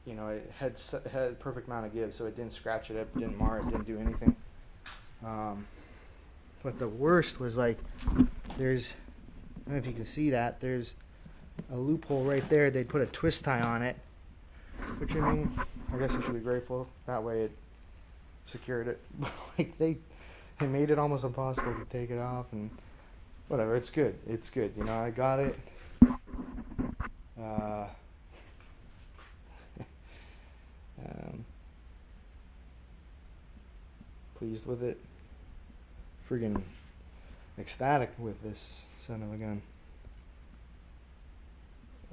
you know, it had perfect amount of give, so it didn't scratch it up, didn't mar it, didn't do anything. But the worst was like, there's, I don't know if you can see that, there's a loophole right there. They'd put a twist tie on it, which, I mean, I guess I should be grateful. That way it secured it. Like they made it almost impossible to take it off, and whatever. It's good. It's good. You know, I got it. Pleased with it. Friggin' ecstatic with this son of a gun.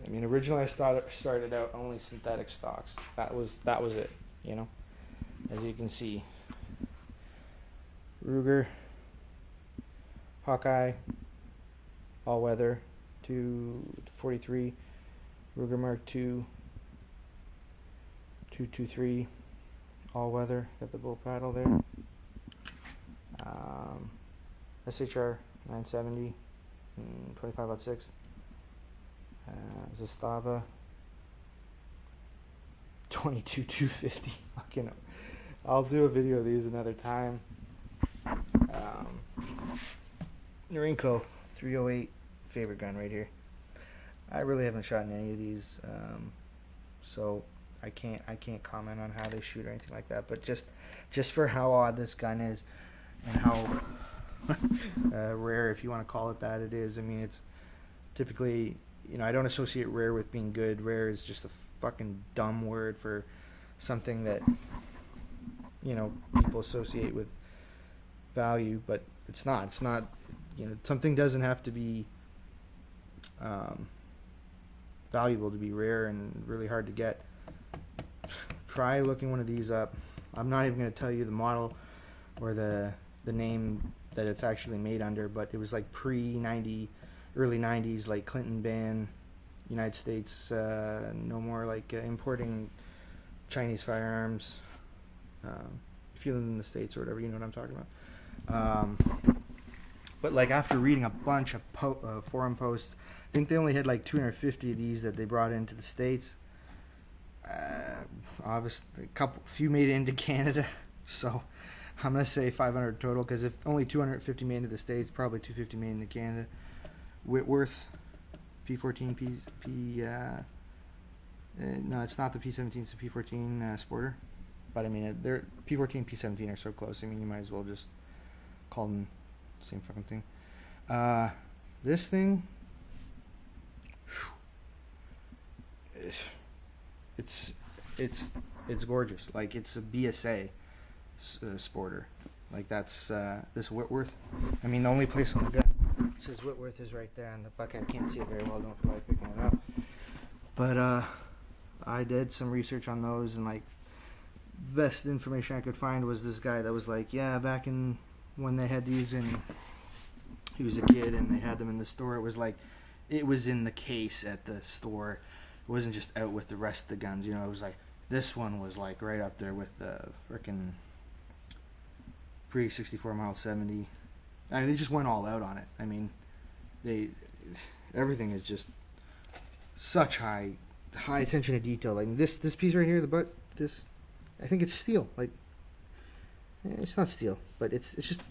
I mean, originally I started out only synthetic stocks. That was it, you know. As you can see, Ruger, Hawkeye, all weather, 243, Ruger Mark II, 223, all weather. Got the bull paddle there. SHR 970, 25/6. Zastava 22/250. Fucking, I'll do a video of these another time. Norinco 308, favorite gun right here. I really haven't shot in any of these, so I can't comment on how they shoot or anything like that. But just for how odd this gun is and how rare, if you want to call it that, it is. I mean, it's typically, you know, I don't associate rare with being good. Rare is just a fucking dumb word for something that, you know, people associate with value, but it's not. It's not, you know, something doesn't have to be valuable to be rare and really hard to get. Try looking one of these up. I'm not even going to tell you the model or the name that it's actually made under, but it was like pre-90, early 90s, like Clinton ban, United States, no more like importing Chinese firearms. If you live in the States or whatever, you know what I'm talking about. But like after reading a bunch of forum posts, I think they only had like 250 of these that they brought into the States. Obviously, few made it into Canada, so I'm gonna say 500 total, because if only 250 made into the States, probably 250 made into Canada. Whitworth P14 no, it's not the P17, it's the P14 Sporter. But I mean, they're P14 P17 are so close. I mean, you might as well just call them the same fucking thing. This thing, it's gorgeous. Like, it's a BSA sporter. Like, that's this Whitworth. I mean, the only place on the gun it says Whitworth is right there on the bucket. I can't see it very well, don't feel like picking it up. But I did some research on those, and like, best information I could find was this guy that was like, yeah, back in when they had these, and he was a kid and they had them in the store, it was like, it was in the case at the store. It wasn't just out with the rest of the guns, you know. It was like, this one was like right up there with the frickin' pre-64 mile 70. I mean, they just went all out on it. I mean, everything is just such high attention to detail. Like this piece right here, the butt, this, I think it's steel. Like, it's not steel, but it's just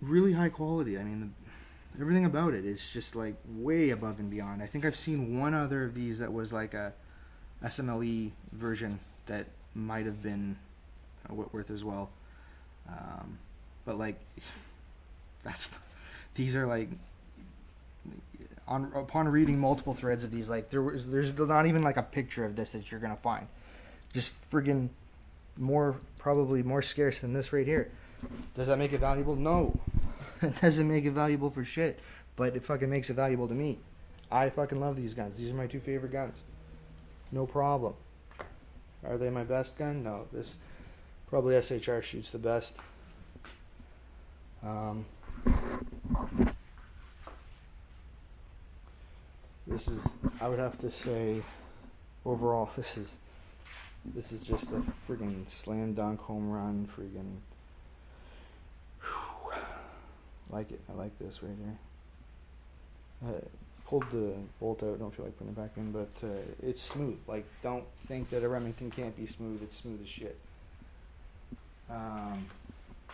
really high quality. I mean, everything about it is just like way above and beyond. I think I've seen one other of these that was like a SMLE version that might have been Whitworth as well. But like, these are like, upon reading multiple threads of these, like there's not even like a picture of this that you're gonna find. Just friggin' probably more scarce than this right here. Does that make it valuable? No. It doesn't make it valuable for shit, but it fucking makes it valuable to me. I fucking love these guns. These are my two favorite guns. No problem. Are they my best gun? No. This probably SHR shoots the best. This is, I would have to say, overall, this is just a friggin' slam dunk home run. Friggin', like it. I like this right here. pulled the bolt out. Don't feel like putting it back in, but it's smooth. Like, don't think that a Remington can't be smooth. It's smooth as shit.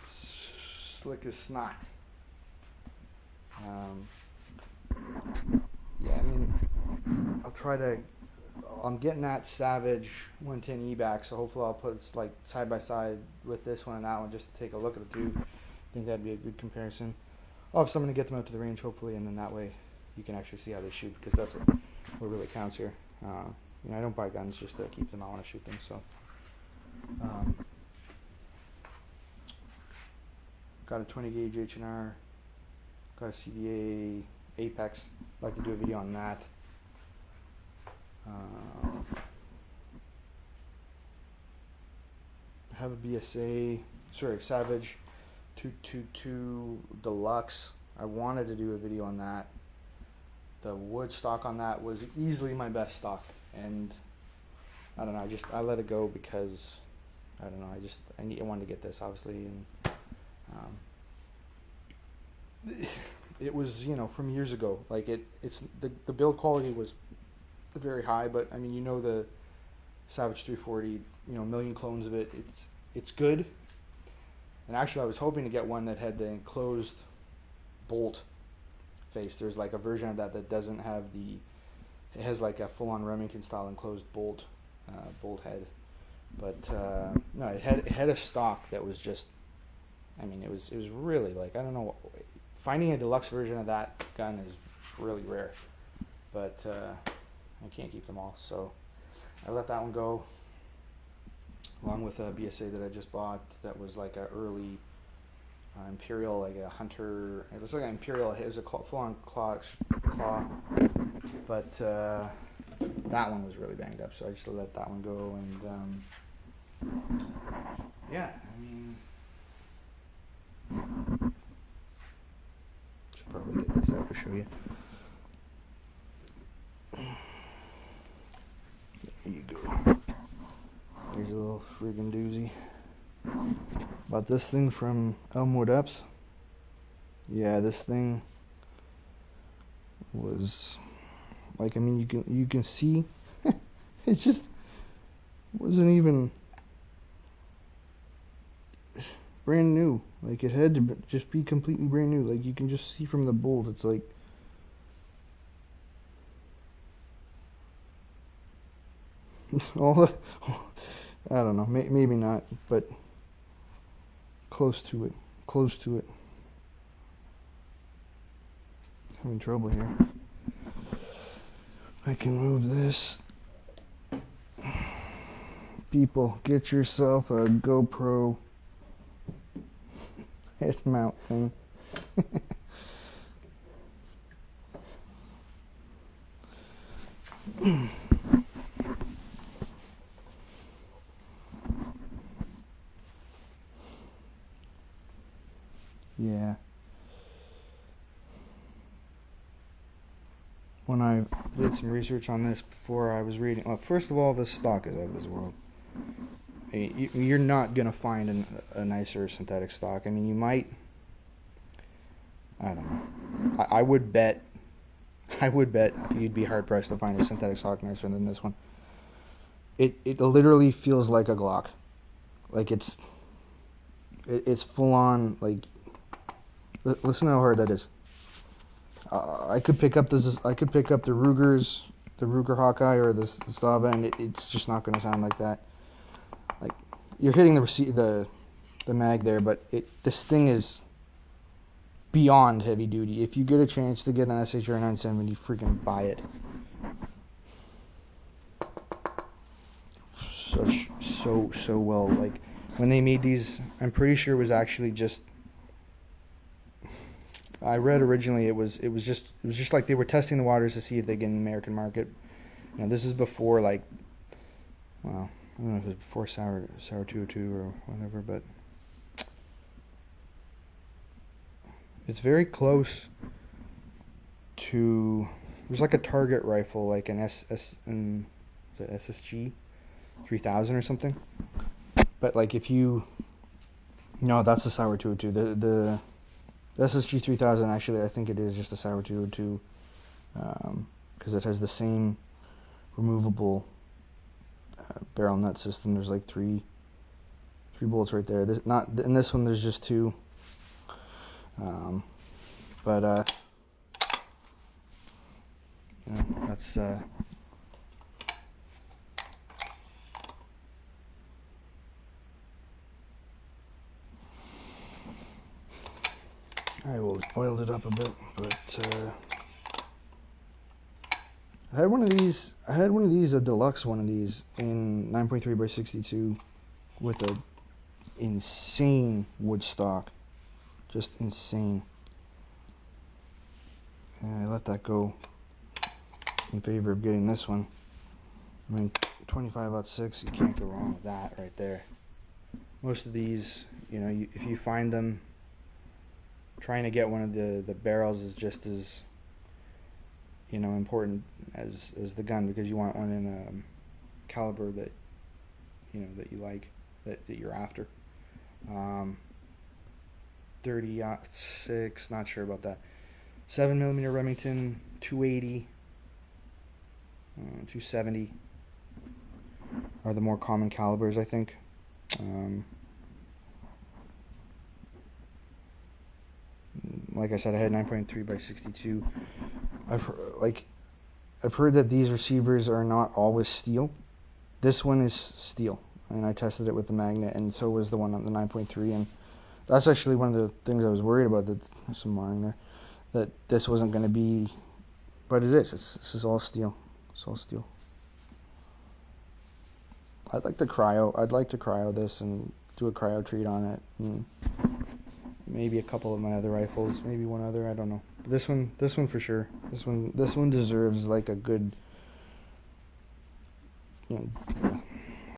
Slick as snot. Yeah, I mean, I'll try to. I'm getting that Savage 110E back, so hopefully I'll put it like side by side with this one and that one just to take a look at the two. I think that'd be a good comparison. I'll have someone to get them out to the range, hopefully, and then that way you can actually see how they shoot, because that's what really counts here. You know, I don't buy guns just to keep them. I want to shoot them. So, got a 20 gauge H&R. Got a CVA Apex. I'd like to do a video on that. I have a Savage 222 Deluxe. I wanted to do a video on that. The wood stock on that was easily my best stock, and I don't know, I let it go because I don't know, I wanted to get this, obviously, and it was, you know, from years ago. Like, it's the build quality was very high, but I mean, you know, the Savage 340, you know, a million clones of it. It's good. And actually, I was hoping to get one that had the enclosed bolt face. There's like a version of that that doesn't have it has like a full-on Remington style enclosed bolt head. But no, it had a stock that was just, I mean, it was really, like, I don't know, finding a deluxe version of that gun is really rare. But I can't keep them all, so I let that one go, along with a BSA that I just bought that was like a early Imperial, like a Hunter. It looks like an Imperial. It was a full-on claw, but that one was really banged up, so I just let that one go. And yeah, I mean, should probably get this out to show you. There you go. Here's a little friggin' doozy. Bought this thing from Elmwood Ups. Yeah, this thing was like, I mean, you can see it just wasn't even brand new. Like, it had to just be completely brand new. Like, you can just see from the bolt, it's like, I don't know, maybe not, but close to it. Having trouble here. I can move this. People, get yourself a GoPro head mount thing. Yeah. When I did some research on this before, I was reading. Well, first of all, this stock is out of this world. I mean, you're not gonna find a nicer synthetic stock. I mean, you might. I don't know. I would bet. You'd be hard pressed to find a synthetic stock nicer than this one. It literally feels like a Glock. Like, it's full on, like. Listen how hard that is. I could pick up this. I could pick up the Ruger Hawkeye or the Sava, and it's just not going to sound like that. Like, you're hitting the mag there, but this thing is beyond heavy duty. If you get a chance to get an SHR 970, freaking buy it. So well. Like, when they made these, I'm pretty sure it was actually just. I read originally it was just like they were testing the waters to see if they get in the American market. You know, this is before, like, well, I don't know if it was before Sour 202 or whatever, but it's very close to. There's like a target rifle, like an SSG 3000 or something. But like, if you, no, that's the Sour 202. The SSG 3000, actually, I think it is just a Sour 202 because it has the same removable barrel nut system. There's like three bolts right there. Not in this one. There's just two. But you know, that's I oiled it up a bit, but I had one of these. A deluxe one of these in 9.3 by 62 with a insane wood stock, just insane. And I let that go in favor of getting this one. I mean, 25/6, you can't go wrong with that right there. Most of these, you know, if you find them, trying to get one of the barrels is just as, you know, important as the gun, because you want one in a caliber that, you know, that you like, that you're after. 30/6, not sure about that. 7mm Remington, 280, 270 are the more common calibers, I think. Like I said, I had 9.3 by 62. I've heard that these receivers are not always steel. This one is steel, and I tested it with the magnet, and so was the one on the 9.3. And that's actually one of the things I was worried about. That there's some wiring there. That this wasn't going to be, but it is. This is all steel. It's all steel. I'd like to cryo this and do a cryo treat on it, and maybe a couple of my other rifles, maybe one other, I don't know. But this one for sure. This one deserves like a good, you know,